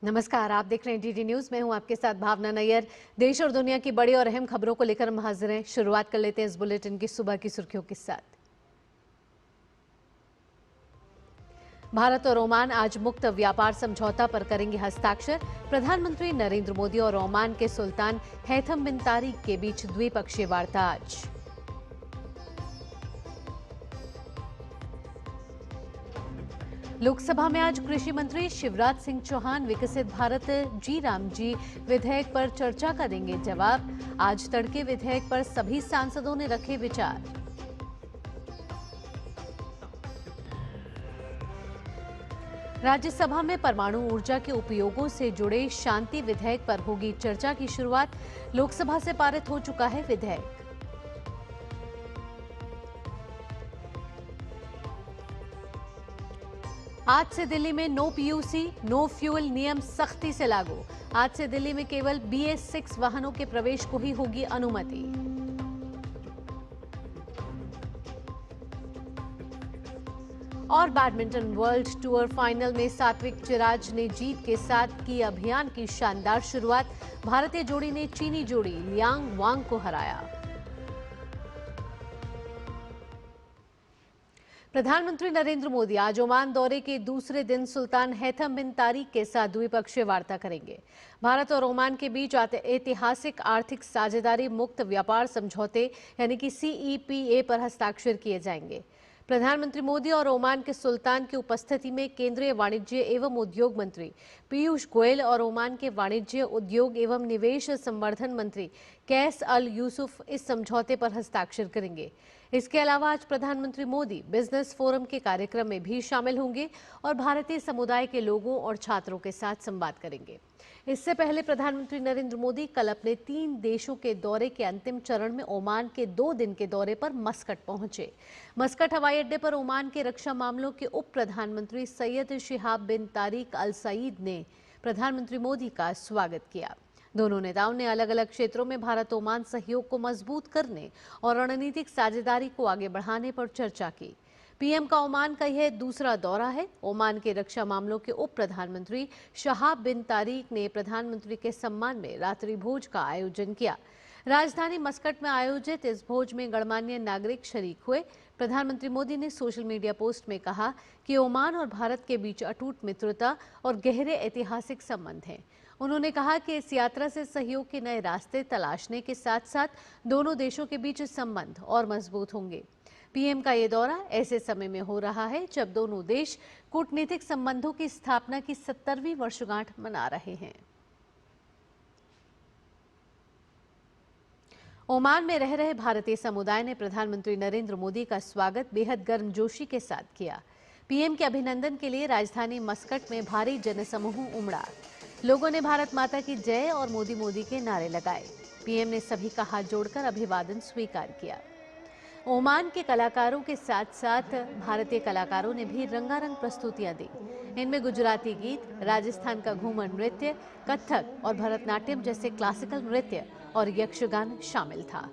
नमस्कार, आप देख रहे हैं डीडी न्यूज। मैं हूं आपके साथ भावना नैयर। देश और दुनिया की बड़ी और अहम खबरों को लेकर हम हाजिर हैं। शुरुआत कर लेते हैं इस बुलेटिन की सुबह की सुर्खियों के साथ। भारत और ओमान आज मुक्त व्यापार समझौता पर करेंगे हस्ताक्षर। प्रधानमंत्री नरेंद्र मोदी और ओमान के सुल्तान हैथम बिन तारिक के बीच द्विपक्षीय वार्ता आज। लोकसभा में आज कृषि मंत्री शिवराज सिंह चौहान विकसित भारत जी राम जी विधेयक पर चर्चा का देंगे जवाब। आज तड़के विधेयक पर सभी सांसदों ने रखे विचार। राज्यसभा में परमाणु ऊर्जा के उपयोगों से जुड़े शांति विधेयक पर होगी चर्चा की शुरुआत। लोकसभा से पारित हो चुका है विधेयक। आज से दिल्ली में नो पीयूसी नो फ्यूल नियम सख्ती से लागू। आज से दिल्ली में केवल BS6 वाहनों के प्रवेश को ही होगी अनुमति। और बैडमिंटन वर्ल्ड टूर फाइनल में सात्विक चिराज ने जीत के साथ की अभियान की शानदार शुरुआत। भारतीय जोड़ी ने चीनी जोड़ी लियांग वांग को हराया। प्रधानमंत्री नरेंद्र मोदी आज ओमान दौरे के दूसरे दिन सुल्तान हैथम बिन तारिक के साथ द्विपक्षीय वार्ता करेंगे। भारत और ओमान के बीच ऐतिहासिक आर्थिक साझेदारी मुक्त व्यापार समझौते यानी कि CEPA पर हस्ताक्षर किए जाएंगे। प्रधानमंत्री मोदी और ओमान के सुल्तान की उपस्थिति में केंद्रीय वाणिज्य एवं उद्योग मंत्री पीयूष गोयल और ओमान के वाणिज्य उद्योग एवं निवेश संवर्धन मंत्री कैस अल यूसुफ इस समझौते पर हस्ताक्षर करेंगे। इसके अलावा आज प्रधानमंत्री मोदी बिजनेस फोरम के कार्यक्रम में भी शामिल होंगे और भारतीय समुदाय के लोगों और छात्रों के साथ संवाद करेंगे। इससे पहले प्रधानमंत्री नरेंद्र मोदी कल अपने 3 देशों के दौरे के अंतिम चरण में ओमान के 2 दिन के दौरे पर मस्कट पहुंचे। मस्कट हवाई अड्डे पर ओमान के रक्षा मामलों के उप प्रधानमंत्री सैयद शिहाब बिन तारिक अल सईद ने प्रधानमंत्री मोदी का स्वागत किया। दोनों नेताओं ने अलग अलग क्षेत्रों में भारत ओमान सहयोग को मजबूत करने और रणनीतिक साझेदारी को आगे बढ़ाने पर चर्चा की। पीएम का ओमान का यह दूसरा दौरा है। ओमान के रक्षा मामलों के उप प्रधानमंत्री शहाब बिन तारिक ने प्रधानमंत्री के सम्मान में रात्रि भोज का आयोजन किया। राजधानी मस्कट में आयोजित इस भोज में गणमान्य नागरिक शरीक हुए। प्रधानमंत्री मोदी ने सोशल मीडिया पोस्ट में कहा कि ओमान और भारत के बीच अटूट मित्रता और गहरे ऐतिहासिक संबंध हैं। उन्होंने कहा कि इस यात्रा से सहयोग के नए रास्ते तलाशने के साथ साथ दोनों देशों के बीच संबंध और मजबूत होंगे। पीएम का ये दौरा ऐसे समय में हो रहा है जब दोनों देश कूटनीतिक संबंधों की स्थापना की 70वीं वर्षगांठ मना रहे हैं। ओमान में रह रहे भारतीय समुदाय ने प्रधानमंत्री नरेंद्र मोदी का स्वागत बेहद गर्मजोशी के साथ किया। पीएम के अभिनंदन के लिए राजधानी मस्कट में भारी जनसमूह उमड़ा। लोगों ने भारत माता की जय और मोदी मोदी के नारे लगाए। पीएम ने सभी का हाथ जोड़कर अभिवादन स्वीकार किया। ओमान के कलाकारों के साथ साथ भारतीय कलाकारों ने भी रंगारंग प्रस्तुतियां दी। इनमें गुजराती गीत, राजस्थान का घूमर नृत्य, कथक और भरतनाट्यम जैसे क्लासिकल नृत्य और यक्षगान शामिल था।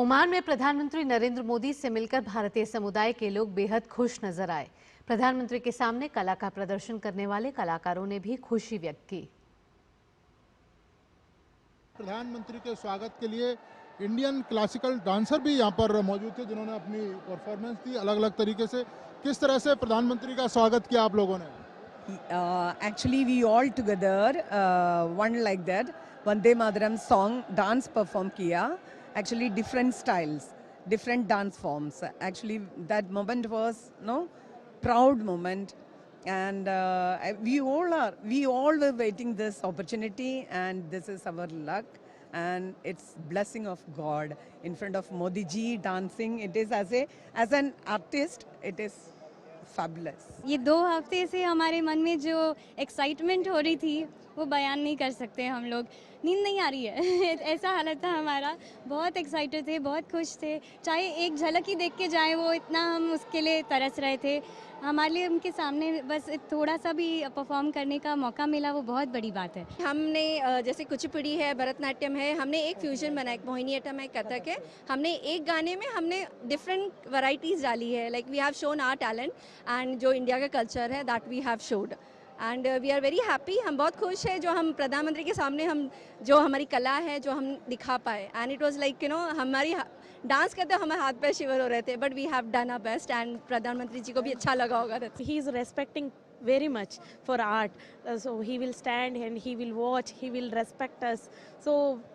ओमान में प्रधानमंत्री नरेंद्र मोदी से मिलकर भारतीय समुदाय के लोग बेहद खुश नजर आए। प्रधानमंत्री के सामने कला का प्रदर्शन करने वाले कलाकारों ने भी खुशी व्यक्त की। प्रधानमंत्री के स्वागत के लिए इंडियन क्लासिकल डांसर भी यहाँ पर मौजूद थे, जिन्होंने अपनी परफॉर्मेंस दी अलग अलग तरीके से। किस तरह से प्रधानमंत्री का स्वागत किया आप लोगों ने? Actually, we all together, one like that, Vande Mataram song, dance perform kiya. Actually, different styles, different dance forms. Actually, that moment was proud moment, and we all were waiting this opportunity, and this is our luck, and it's blessing of God in front of Modi ji dancing. It is as an artist, it is fabulous. ये 2 हफ्ते से हमारे मन में जो excitement हो रही थी वो बयान नहीं कर सकते हम लोग। नींद नहीं आ रही है ऐसा हालत था हमारा। बहुत एक्साइटेड थे, बहुत खुश थे। चाहे एक झलक ही देख के जाए वो इतना हम उसके लिए तरस रहे थे। हमारे लिए उनके सामने बस थोड़ा सा भी परफॉर्म करने का मौका मिला, वो बहुत बड़ी बात है। हमने जैसे कुचिपुड़ी है, भरतनाट्यम है, हमने एक फ्यूजन बनाया, मोहिनीअट्टम है, कथक है। हमने एक गाने में हमने डिफरेंट वैरायटीज़ डाली है। Like we have shown our talent and जो इंडिया का कल्चर है that we have showed and we are very happy. हम बहुत खुश हैं जो हम प्रधानमंत्री के सामने हम जो हमारी कला है जो हम दिखा पाए। एंड इट वाज लाइक हमारी डांस करते हमारे हाथ पैर शिवर हो रहे थे, but we have done our best and प्रधानमंत्री जी को भी अच्छा लगा होगा। He is respecting very much for art, so he will stand and he will watch, he will respect us, so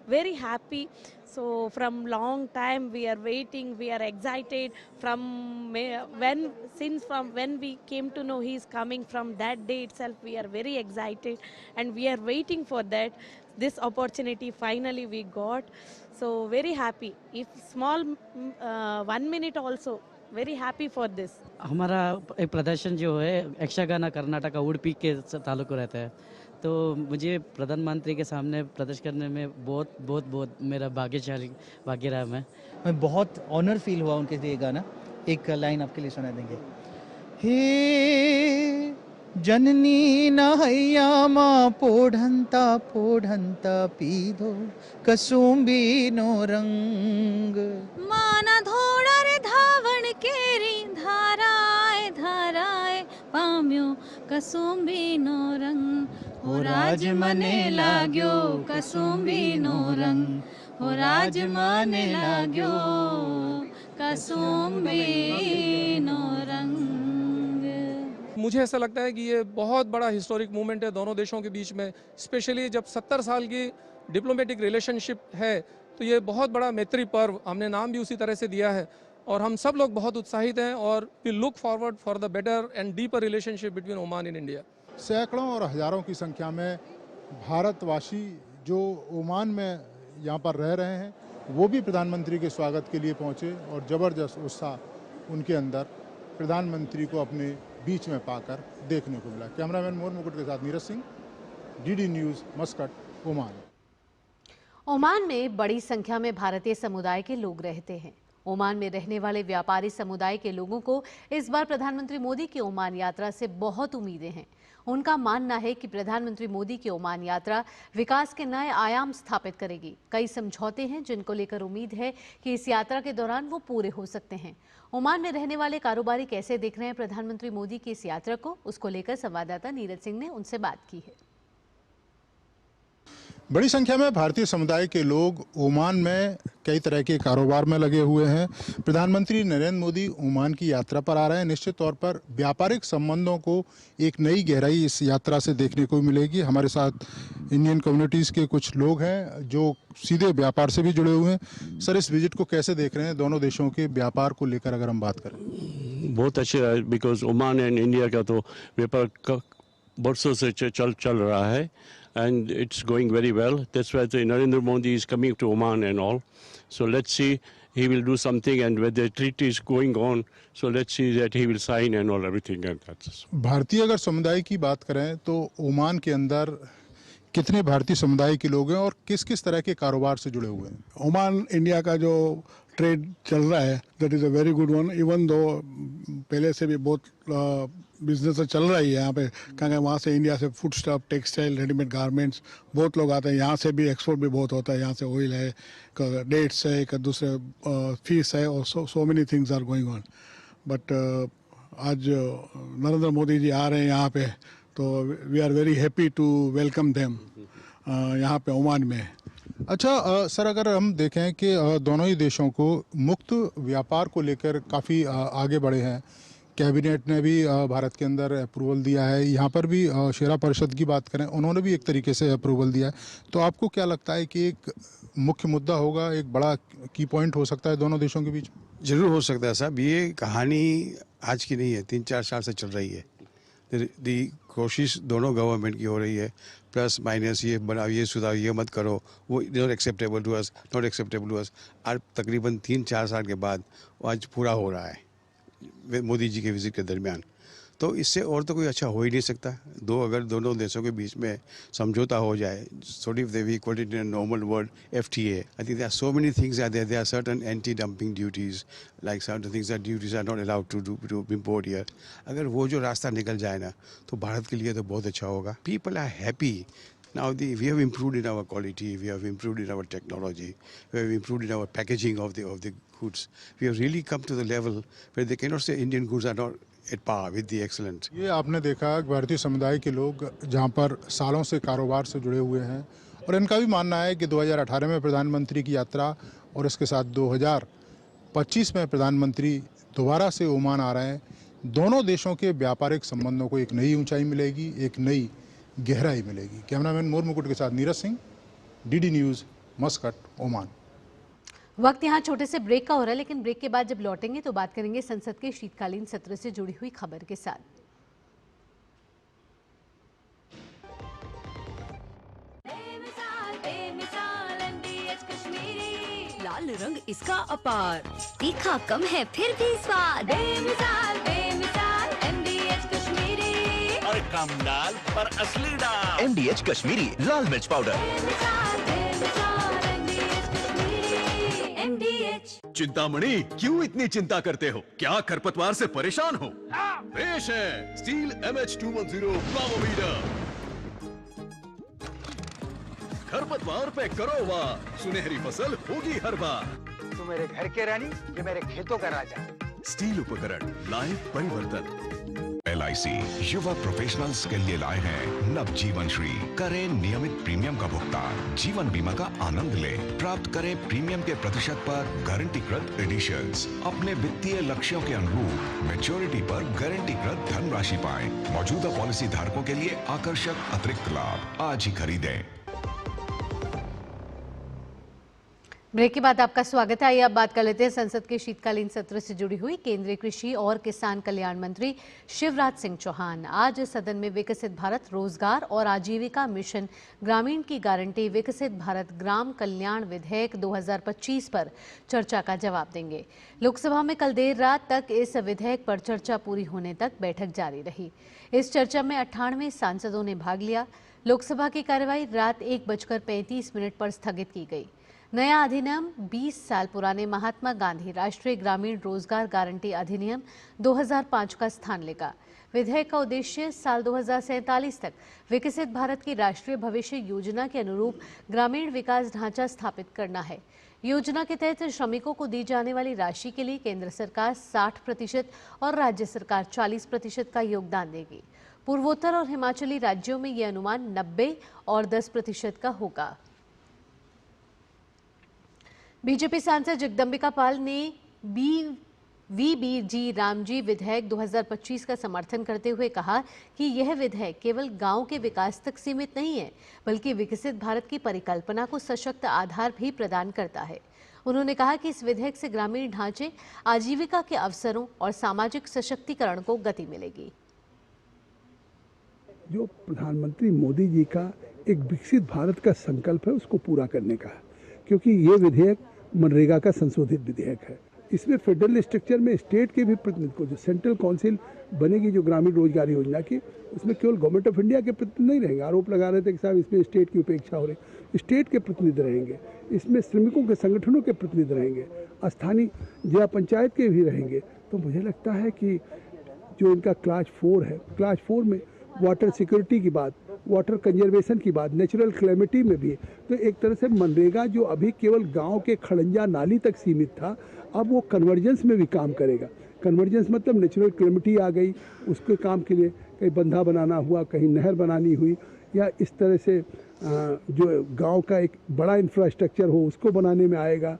very happy. So from long time we are waiting, we are excited from when we came to know he is coming. From that day itself we are very excited and we are waiting for that. This opportunity finally we got, so very happy. If small 1 minute also, very happy for this. हमारा एक प्रदर्शन जो है यक्षगान कर्नाटक उड़पी के ताल्लुक रहता है, तो मुझे प्रधानमंत्री के सामने प्रदर्शन करने में बहुत मेरा भाग्य रहा। मैं बहुत ऑनर फील हुआ उनके लिए। गाना एक लाइन आपके लिए सुना देंगे। हे जननी नहैया माँ पोढ़ंता पीधो कसुम्बी नो रंग माना धोड़ा रे धावण केरी धाराए पाम्यो कसुम्बी नो रंग हो राज मने लाग्यो कसुम्बी नो रंग हो राज मने लाग्यो कसुम्बी नो रंग। मुझे ऐसा लगता है कि ये बहुत बड़ा हिस्टोरिक मूवमेंट है दोनों देशों के बीच में, स्पेशली जब 70 साल की डिप्लोमेटिक रिलेशनशिप है, तो ये बहुत बड़ा मैत्री पर्व, हमने नाम भी उसी तरह से दिया है और हम सब लोग बहुत उत्साहित हैं और we look forward for the better and deeper relationship between Oman and India. सैकड़ों और हजारों की संख्या में भारतवासी जो ओमान में यहाँ पर रह रहे हैं, वो भी प्रधानमंत्री के स्वागत के लिए पहुँचे और ज़बरदस्त उत्साह उनके अंदर प्रधानमंत्री को अपने बीच में पाकर देखने को मिला। कैमरामैन मोर मुकुट के साथ Neeraj Singh, DD news, Muscat, Oman. Oman में बड़ी संख्या में भारतीय समुदाय के लोग रहते हैं। ओमान में रहने वाले व्यापारी समुदाय के लोगों को इस बार प्रधानमंत्री मोदी की ओमान यात्रा से बहुत उम्मीदें हैं। उनका मानना है कि प्रधानमंत्री मोदी की ओमान यात्रा विकास के नए आयाम स्थापित करेगी। कई समझौते हैं जिनको लेकर उम्मीद है कि इस यात्रा के दौरान वो पूरे हो सकते हैं। ओमान में रहने वाले कारोबारी कैसे देख रहे हैं प्रधानमंत्री मोदी की इस यात्रा को, उसको लेकर संवाददाता नीरज सिंह ने उनसे बात की है। बड़ी संख्या में भारतीय समुदाय के लोग ओमान में कई तरह के कारोबार में लगे हुए हैं। प्रधानमंत्री नरेंद्र मोदी ओमान की यात्रा पर आ रहे हैं। निश्चित तौर पर व्यापारिक संबंधों को एक नई गहराई इस यात्रा से देखने को मिलेगी। हमारे साथ इंडियन कम्युनिटीज़ के कुछ लोग हैं जो सीधे व्यापार से भी जुड़े हुए हैं। सर, इस विजिट को कैसे देख रहे हैं? दोनों देशों के व्यापार को लेकर अगर हम बात करें। बहुत अच्छा है, बिकॉज ओमान एंड इंडिया का तो व्यापार बरसों से चल रहा है and it's going very well. That's why Narendra Modi is coming to Oman and all. So let's see, he will do something, and where the treaty is going on, so let's see that he will sign and all everything. And that's भारतीय अगर समुदाय की बात करें तो Oman के अंदर कितने भारतीय समुदाय के लोग हैं और किस किस तरह के कारोबार से जुड़े हुए हैं? ओमान इंडिया का जो ट्रेड चल रहा है, that is a very good one. Even though पहले से भी बहुत बिजनेस तो चल रहा ही है यहाँ पे, क्योंकि वहाँ से इंडिया से food stuff, textile, readymade garments बहुत लोग आते हैं। यहाँ से भी एक्सपोर्ट भी बहुत होता है। यहाँ से ऑयल है, डेट्स है, दूसरे फिश है, और so many things are going on. But आज नरेंद्र मोदी जी आ रहे हैं यहाँ पे, तो we are very happy to welcome them यहाँ पे ओमान में। अच्छा सर, अगर हम देखें कि दोनों ही देशों को मुक्त व्यापार को लेकर काफ़ी आगे बढ़े हैं, कैबिनेट ने भी भारत के अंदर अप्रूवल दिया है, यहाँ पर भी शेरा परिषद की बात करें, उन्होंने भी एक तरीके से अप्रूवल दिया है, तो आपको क्या लगता है कि एक मुख्य मुद्दा होगा, एक बड़ा की पॉइंट हो सकता है दोनों देशों के बीच? जरूर हो सकता है साहब। ये कहानी आज की नहीं है, 3-4 साल से चल रही है। दी कोशिश दोनों गवर्नमेंट की हो रही है, प्लस माइनस ये बनाओ, ये सुधारो, ये मत करो, वो not acceptable to us, not acceptable to us. आज तकरीबन 3-4 साल के बाद आज पूरा हो रहा है मोदी जी के विजिट के दरमियान। तो इससे और तो कोई अच्छा हो ही नहीं सकता। अगर दोनों देशों के बीच में समझौता हो जाए, sort of we call it in a normal word FTA. I think there are so many things are there. There are certain anti-dumping duties, like certain things that duties are not allowed to import here. अगर वो जो रास्ता निकल जाए ना, तो भारत के लिए तो बहुत अच्छा होगा। People are happy. Now we have improved in our quality, we have improved in our technology, we have improved in our packaging of the goods. We have really come to the level where they cannot say Indian goods are not at par with the excellent. ये आपने देखा भारतीय समुदाय के लोग जहाँ पर सालों से कारोबार से जुड़े हुए हैं, और इनका भी मानना है कि 2018 में प्रधानमंत्री की यात्रा और इसके साथ 2025 में प्रधानमंत्री दोबारा से ओमान आ रहे हैं, दोनों देशों के व्यापारिक संबंधों को एक नई ऊंचाई मिलेगी, एक नई गहराई मिलेगी। कैमरामैन मोर मुकुट के साथ Neeraj Singh, DD news, Muscat, Oman. वक्त यहाँ छोटे से ब्रेक का हो रहा है, लेकिन ब्रेक के बाद जब लौटेंगे तो बात करेंगे संसद के शीतकालीन सत्र से जुड़ी हुई खबर के साथ। लाल रंग इसका अपार, तीखा कम है फिर भी स्वाद। बेमिसाल बेमिसाल MDH कश्मीरी, और कम दाल पर असली दाल। MDH कश्मीरी लाल मिर्च पाउडर। बेमिसाल बेमिसाल MDH कश्मीरी, MDH। चिंतामणि, क्यों इतनी चिंता करते हो? क्या खरपतवार से परेशान हो? पेश है स्टील MH210 फ्लावोमीटर। खरपतवार पे करो वार, सुनहरी फसल होगी हर बार। तू मेरे घर के रानी, ये मेरे खेतों का राजा। स्टील उपकरण लाए परिवर्तन। LIC युवा प्रोफेशनल्स के लिए लाए हैं नव जीवन श्री। करें नियमित प्रीमियम का भुगतान, जीवन बीमा का आनंद लें, प्राप्त करें प्रीमियम के प्रतिशत पर गारंटीकृत एडिशंस। अपने वित्तीय लक्ष्यों के अनुरूप मैच्योरिटी पर गारंटीकृत धनराशि पाएं। मौजूदा पॉलिसी धारकों के लिए आकर्षक अतिरिक्त लाभ आज ही खरीदें। ब्रेक के बाद आपका स्वागत है। आइए अब बात कर लेते हैं संसद के शीतकालीन सत्र से जुड़ी हुई। केंद्रीय कृषि और किसान कल्याण मंत्री शिवराज सिंह चौहान आज सदन में विकसित भारत रोजगार और आजीविका मिशन ग्रामीण की गारंटी विकसित भारत ग्राम कल्याण विधेयक 2025 पर चर्चा का जवाब देंगे। लोकसभा में कल देर रात तक इस विधेयक पर चर्चा पूरी होने तक बैठक जारी रही। इस चर्चा में 98 सांसदों ने भाग लिया। लोकसभा की कार्यवाही रात 1:35 पर स्थगित की गई। नया अधिनियम 20 साल पुराने महात्मा गांधी राष्ट्रीय ग्रामीण रोजगार गारंटी अधिनियम 2005 का स्थान लेगा। विधेयक का उद्देश्य साल 2047 तक विकसित भारत की राष्ट्रीय भविष्य योजना के अनुरूप ग्रामीण विकास ढांचा स्थापित करना है। योजना के तहत श्रमिकों को दी जाने वाली राशि के लिए केंद्र सरकार 60% और राज्य सरकार 40% का योगदान देगी। पूर्वोत्तर और हिमाचली राज्यों में ये अनुमान 90 और 10% का होगा। बीजेपी सांसद जगदम्बिका पाल ने VBG रामजी विधेयक 2025 का समर्थन करते हुए कहा कि यह विधेयक केवल गांव के विकास तक सीमित नहीं है, बल्कि विकसित भारत की परिकल्पना को सशक्त आधार भी प्रदान करता है। उन्होंने कहा कि इस विधेयक से ग्रामीण ढांचे, आजीविका के अवसरों और सामाजिक सशक्तिकरण को गति मिलेगी। जो प्रधानमंत्री मोदी जी का एक विकसित भारत का संकल्प है, उसको पूरा करने का है, क्योंकि ये विधेयक मनरेगा का संशोधित विधेयक है। इसमें फेडरल स्ट्रक्चर में स्टेट के भी प्रतिनिधि को, जो सेंट्रल काउंसिल बनेगी जो ग्रामीण रोजगार योजना की, उसमें केवल गवर्नमेंट ऑफ इंडिया के प्रतिनिधि नहीं रहेंगे। आरोप लगा रहे थे कि साहब इसमें स्टेट की उपेक्षा हो रही, स्टेट के प्रतिनिधि रहेंगे, इसमें श्रमिकों के संगठनों के प्रतिनिधि रहेंगे, स्थानीय जिला पंचायत के भी रहेंगे। तो मुझे लगता है कि जो इनका क्लास 4 है, क्लास 4 में वाटर सिक्योरिटी की बात, वाटर कंजर्वेशन की बात, नेचुरल क्लेमिटी में भी है। तो एक तरह से मनरेगा जो अभी केवल गांव के खड़ंजा नाली तक सीमित था, अब वो कन्वर्जेंस में भी काम करेगा। कन्वर्जेंस मतलब नेचुरल क्लेमिटी आ गई, उसके काम के लिए कहीं बंधा बनाना हुआ, कहीं नहर बनानी हुई, या इस तरह से जो गांव का एक बड़ा इंफ्रास्ट्रक्चर हो उसको बनाने में आएगा।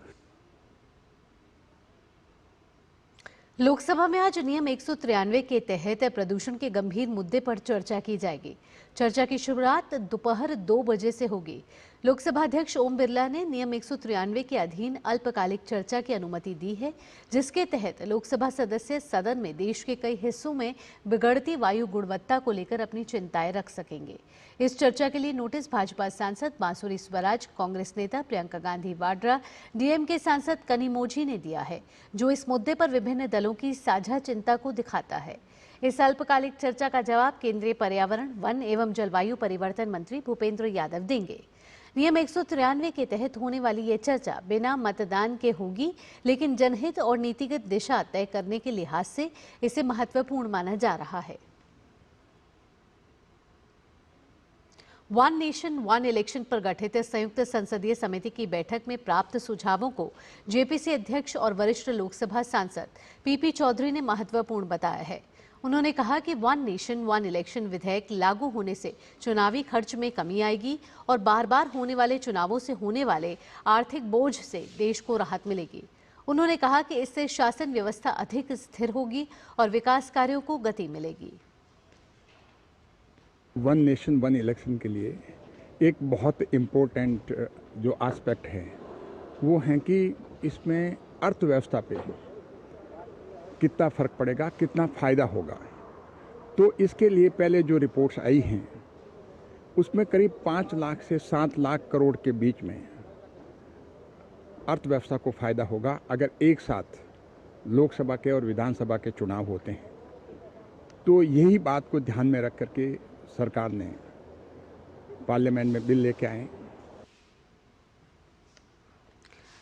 लोकसभा में आज नियम 193 के तहत प्रदूषण के गंभीर मुद्दे पर चर्चा की जाएगी। चर्चा की शुरुआत दोपहर 2 बजे से होगी। लोकसभा अध्यक्ष ओम बिरला ने नियम 193 के अधीन अल्पकालिक चर्चा की अनुमति दी है, जिसके तहत लोकसभा सदस्य सदन में देश के कई हिस्सों में बिगड़ती वायु गुणवत्ता को लेकर अपनी चिंताएं रख सकेंगे। इस चर्चा के लिए नोटिस भाजपा सांसद बांसुरी स्वराज, कांग्रेस नेता प्रियंका गांधी वाड्रा, डीएमके सांसद कनिमोझी ने दिया है, जो इस मुद्दे पर विभिन्न दलों की साझा चिंता को दिखाता है। इस अल्पकालिक चर्चा का जवाब केंद्रीय पर्यावरण, वन एवं जलवायु परिवर्तन मंत्री भूपेंद्र यादव देंगे। नियम 193 के तहत होने वाली ये चर्चा बिना मतदान के होगी, लेकिन जनहित और नीतिगत दिशा तय करने के लिहाज से इसे महत्वपूर्ण माना जा रहा है। वन नेशन वन इलेक्शन पर गठित संयुक्त संसदीय समिति की बैठक में प्राप्त सुझावों को जेपीसी अध्यक्ष और वरिष्ठ लोकसभा सांसद पीपी चौधरी ने महत्वपूर्ण बताया है। उन्होंने कहा कि वन नेशन वन इलेक्शन विधेयक लागू होने से चुनावी खर्च में कमी आएगी और बार बार होने वाले चुनावों से होने वाले आर्थिक बोझ से देश को राहत मिलेगी। उन्होंने कहा कि इससे शासन व्यवस्था अधिक स्थिर होगी और विकास कार्यों को गति मिलेगी। वन नेशन वन इलेक्शन के लिए एक बहुत इम्पोर्टेंट जो एस्पेक्ट है वो है कि इसमें अर्थव्यवस्था पे कितना फ़र्क पड़ेगा, कितना फ़ायदा होगा। तो इसके लिए पहले जो रिपोर्ट्स आई हैं उसमें करीब 5 लाख से 7 लाख करोड़ के बीच में अर्थव्यवस्था को फ़ायदा होगा अगर एक साथ लोकसभा के और विधानसभा के चुनाव होते हैं। तो यही बात को ध्यान में रख करके सरकार ने पार्लियामेंट में बिल लेके आए।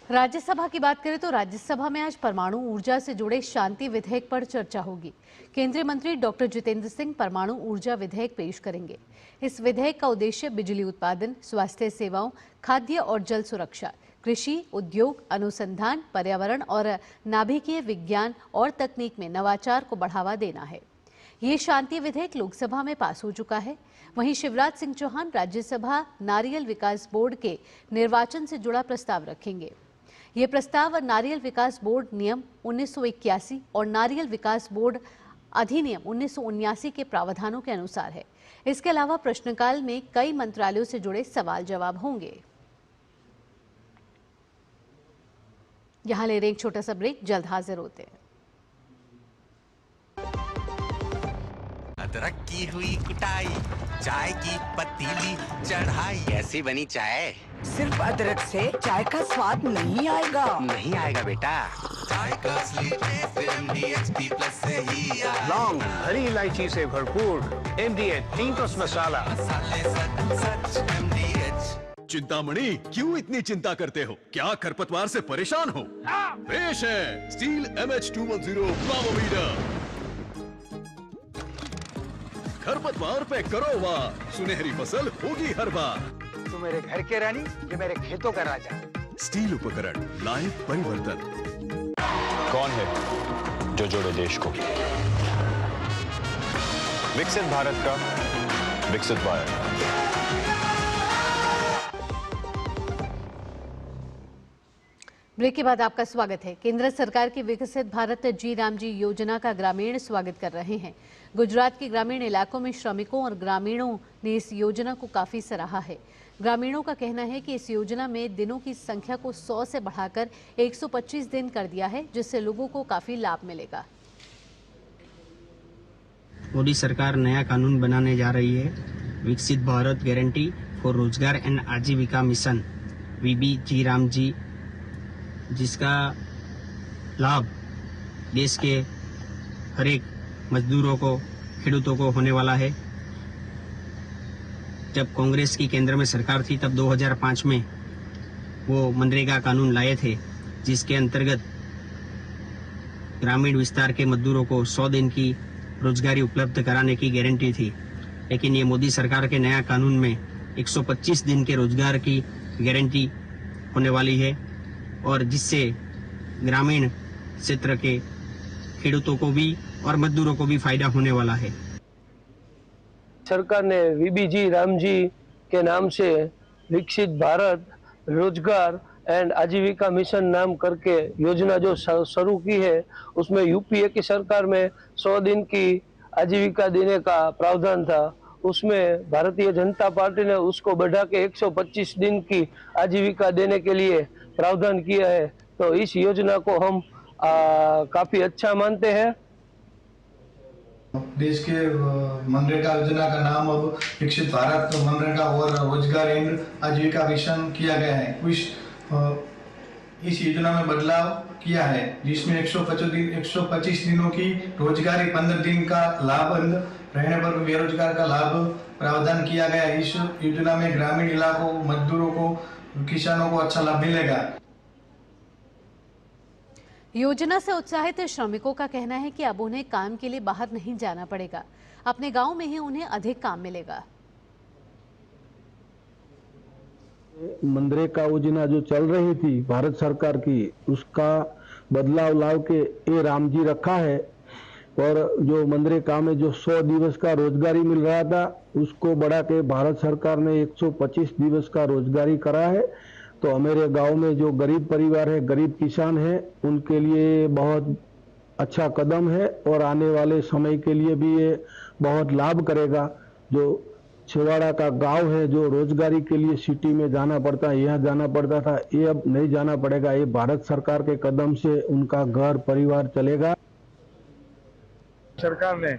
राज्यसभा की बात करें तो राज्यसभा में आज परमाणु ऊर्जा से जुड़े शांति विधेयक पर चर्चा होगी। केंद्रीय मंत्री डॉक्टर जितेंद्र सिंह परमाणु ऊर्जा विधेयक पेश करेंगे। इस विधेयक का उद्देश्य बिजली उत्पादन, स्वास्थ्य सेवाओं, खाद्य और जल सुरक्षा, कृषि, उद्योग, अनुसंधान, पर्यावरण और नाभिकीय विज्ञान और तकनीक में नवाचार को बढ़ावा देना है। ये शांति विधेयक लोकसभा में पास हो चुका है। वहीं शिवराज सिंह चौहान राज्यसभा नारियल विकास बोर्ड के निर्वाचन से जुड़ा प्रस्ताव रखेंगे। ये प्रस्ताव नारियल विकास बोर्ड नियम 1981 और नारियल विकास बोर्ड अधिनियम 1979 के प्रावधानों के अनुसार है। इसके अलावा प्रश्नकाल में कई मंत्रालयों से जुड़े सवाल जवाब होंगे। यहां ले रहे एक छोटा सा ब्रेक, जल्द हाजिर होते हैं। अदरक की हुई कुटाई, चाय की पतीली चढ़ाई, कैसी बनी चाय? सिर्फ अदरक से चाय का स्वाद नहीं आएगा। नहीं आएगा बेटा, चाय का असली टेस्ट MDHT+ से ही आएगा। लौंग, हरी इलायची से भरपूर MDH 3+ मसाला। मसाले सच MDH। चिंतामणि, क्यों इतनी चिंता करते हो? क्या खरपतवार से परेशान हो? पेश है स्टील MH210 फ्लावर वीडर। खरपतवार पे करो वार, सुनहरी फसल होगी हर बार। तू मेरे घर के रानी, ये मेरे खेतों का राजा। स्टील उपकरण लाए परिवर्तन। कौन है जो जोड़े देश को? विकसित भारत का विकसित भारत। ब्रेक के बाद आपका स्वागत है। केंद्र सरकार की विकसित भारत जी राम जी योजना का ग्रामीण स्वागत कर रहे हैं। गुजरात के ग्रामीण इलाकों में श्रमिकों और ग्रामीणों ने इस योजना को काफी सराहा है। ग्रामीणों का कहना है कि इस योजना में दिनों की संख्या को 100 से बढ़ाकर 125 दिन कर दिया है, जिससे लोगों को काफी लाभ मिलेगा। मोदी सरकार नया कानून बनाने जा रही है, विकसित भारत गारंटी फॉर रोजगार एंड आजीविका मिशन वीबी जी राम जी, जिसका लाभ देश के हर एक मजदूरों को, खेडूतों को होने वाला है। जब कांग्रेस की केंद्र में सरकार थी तब 2005 में वो मनरेगा कानून लाए थे, जिसके अंतर्गत ग्रामीण विस्तार के मजदूरों को 100 दिन की रोजगारी उपलब्ध कराने की गारंटी थी, लेकिन ये मोदी सरकार के नया कानून में 125 दिन के रोजगार की गारंटी होने वाली है और जिससे ग्रामीण क्षेत्र के खेडूतों को भी और मजदूरों को भी फायदा होने वाला है। सरकार ने वीबीजी रामजी के नाम से विकसित भारत रोजगार एंड आजीविका मिशन नाम करके योजना जो शुरू की है, उसमें यूपीए की सरकार में 100 दिन की आजीविका देने का प्रावधान था। उसमें भारतीय जनता पार्टी ने उसको बढ़ा के 125 दिन की आजीविका देने के लिए प्रावधान किया है। तो इस योजना को हम काफी अच्छा मानते हैं। देश के मनरेगा योजना का नाम अब विकसित भारत मनरेगा और रोजगार एंड आजीविका मिशन किया गया है। इस योजना में बदलाव किया है जिसमें 125 दिनों की रोजगारी, 15 दिन का लाभ रहने पर बेरोजगार का लाभ प्रावधान किया गया है। इस योजना में ग्रामीण इलाकों, मजदूरों को, किसानों को अच्छा लाभ मिलेगा। योजना से उत्साहित श्रमिकों का कहना है कि अब उन्हें काम के लिए बाहर नहीं जाना पड़ेगा, अपने गांव में ही उन्हें अधिक काम मिलेगा। मनरेगा योजना जो चल रही थी भारत सरकार की, उसका बदलाव लाव के ये राम जी रखा है और जो मनरेगा में जो 100 दिवस का रोजगारी मिल रहा था उसको बढ़ा के भारत सरकार ने 125 दिवस का रोजगारी करा है। तो हमारे गांव में जो गरीब परिवार है, गरीब किसान है, उनके लिए बहुत अच्छा कदम है और आने वाले समय के लिए भी ये बहुत लाभ करेगा। जो छिवाड़ा का गांव है, जो रोजगारी के लिए सिटी में जाना पड़ता है, यहाँ जाना पड़ता था, ये अब नहीं जाना पड़ेगा। ये भारत सरकार के कदम से उनका घर परिवार चलेगा। सरकार ने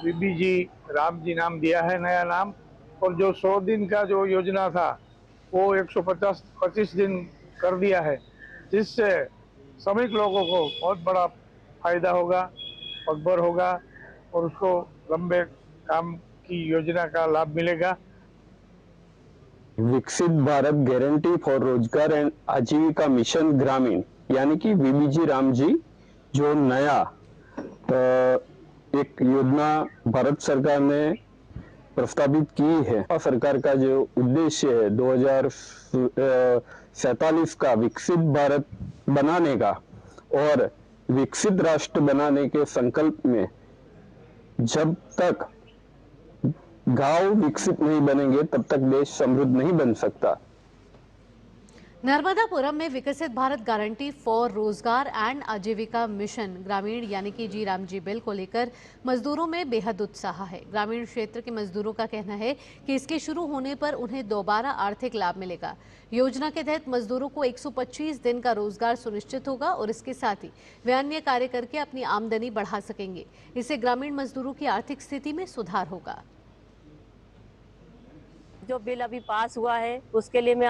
बीबीजी राम जी नाम दिया है, नया नाम, और जो 100 दिन का जो योजना था वो 125 दिन कर दिया है, जिससे श्रमिक लोगों को बहुत बड़ा फायदा होगा, अकबर होगा और उसको लंबे काम की योजना का लाभ मिलेगा। विकसित भारत गारंटी फॉर रोजगार एंड आजीविका मिशन ग्रामीण यानी कि बीबीजी राम जी जो नया एक योजना भारत सरकार ने प्रस्तावित की है। सरकार का जो उद्देश्य है 2047 का विकसित भारत बनाने का और विकसित राष्ट्र बनाने के संकल्प में जब तक गांव विकसित नहीं बनेंगे तब तक देश समृद्ध नहीं बन सकता। नर्मदापुरम में विकसित भारत गारंटी फॉर रोजगार एंड आजीविका मिशन ग्रामीण यानी कि जी राम जी बिल को लेकर मजदूरों में बेहद उत्साह है। ग्रामीण क्षेत्र के मजदूरों का कहना है कि इसके शुरू होने पर उन्हें दोबारा आर्थिक लाभ मिलेगा। योजना के तहत मजदूरों को 125 दिन का रोजगार सुनिश्चित होगा और इसके साथ ही वे अन्य कार्य करके अपनी आमदनी बढ़ा सकेंगे। इससे ग्रामीण मजदूरों की आर्थिक स्थिति में सुधार होगा। जो बिल अभी पास हुआ है उसके लिए मैं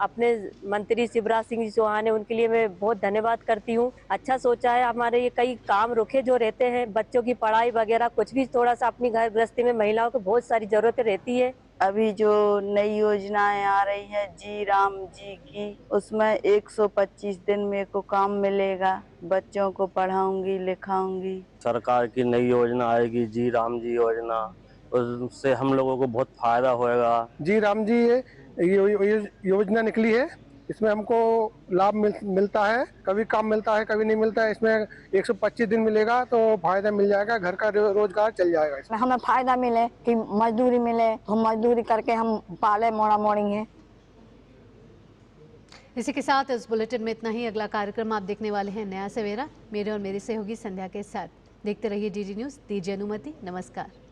अपने मंत्री शिवराज सिंह चौहान है, उनके लिए मैं बहुत धन्यवाद करती हूँ। अच्छा सोचा है। हमारे ये कई काम रुके जो रहते हैं, बच्चों की पढ़ाई वगैरह, कुछ भी थोड़ा सा अपनी घर गृहस्थी में महिलाओं को बहुत सारी जरूरतें रहती है। अभी जो नई योजनाएं आ रही है जी राम जी की, उसमें 125 दिन मेरे को काम मिलेगा, बच्चों को पढ़ाऊंगी लिखाऊंगी। सरकार की नई योजना आएगी जी राम जी योजना, उससे हम लोगों को बहुत फायदा होएगा। जी राम जी योजना निकली है, इसमें हमको लाभ मिलता है, कभी काम मिलता है कभी नहीं मिलता है। इसमें 125 दिन मिलेगा तो फायदा मिल जाएगा, घर का रोजगार चल जाएगा। इसमें हमें फायदा मिले कि मजदूरी मिले, तो मजदूरी करके हम पाले मोड़ा मोड़ेंगे। इसी के साथ इस बुलेटिन में इतना ही। अगला कार्यक्रम आप देखने वाले हैं नया सवेरा, मेरे और मेरी सहयोगी संध्या के साथ। देखते रहिए डीडी न्यूज़। दीजिए अनुमति। नमस्कार।